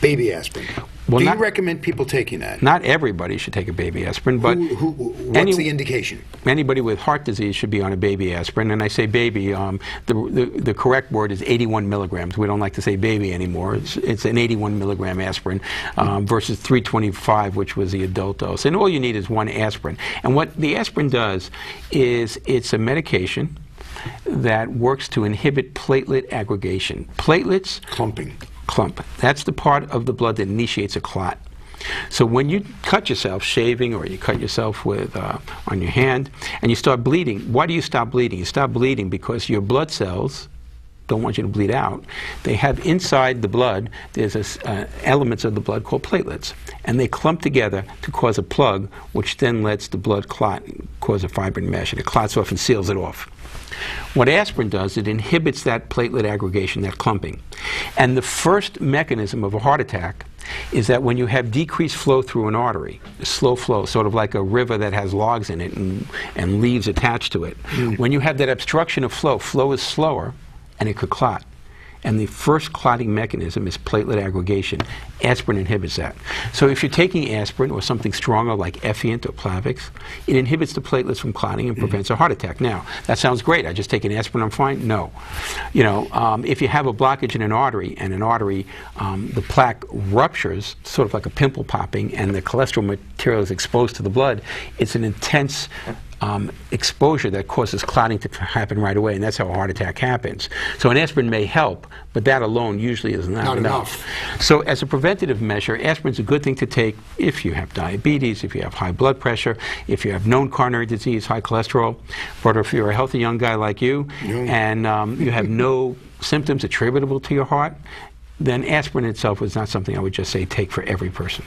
baby aspirin. Well, Do you recommend people taking that? Not everybody should take a baby aspirin, but what's the indication? Anybody with heart disease should be on a baby aspirin, and I say baby. The correct word is 81 milligrams. We don't like to say baby anymore. It's an 81 milligram aspirin versus 325, which was the adult dose. And all you need is one aspirin. And what the aspirin does is it's a medication that works to inhibit platelet aggregation. Platelets clump. That's the part of the blood that initiates a clot. So when you cut yourself shaving, or you cut yourself with on your hand, and you start bleeding, why do you stop bleeding? You stop bleeding because your blood cells don't want you to bleed out. They have inside the blood, there's elements of the blood called platelets, and they clump together to cause a plug, which then lets the blood clot, cause a fibrin mesh, and it clots off and seals it off. What aspirin does, it inhibits that platelet aggregation, that clumping. And the first mechanism of a heart attack is that when you have decreased flow through an artery, slow flow, sort of like a river that has logs in it and leaves attached to it. When you have that obstruction of flow, flow is slower and it could clot. And the first clotting mechanism is platelet aggregation. Aspirin inhibits that. So if you're taking aspirin or something stronger like Effient or Plavix, it inhibits the platelets from clotting and prevents a heart attack. Now, that sounds great. I just take an aspirin, I'm fine? No. You know, if you have a blockage in an artery, and the plaque ruptures, sort of like a pimple popping, and the cholesterol material is exposed to the blood, it's an intense exposure that causes clotting to happen right away, and that's how a heart attack happens. So an aspirin may help, but that alone usually is not enough. So as a preventative measure, aspirin's a good thing to take if you have diabetes, if you have high blood pressure, if you have known coronary disease, high cholesterol, but if you're a healthy young guy like you, and you have no symptoms attributable to your heart, then aspirin itself is not something I would just say take for every person.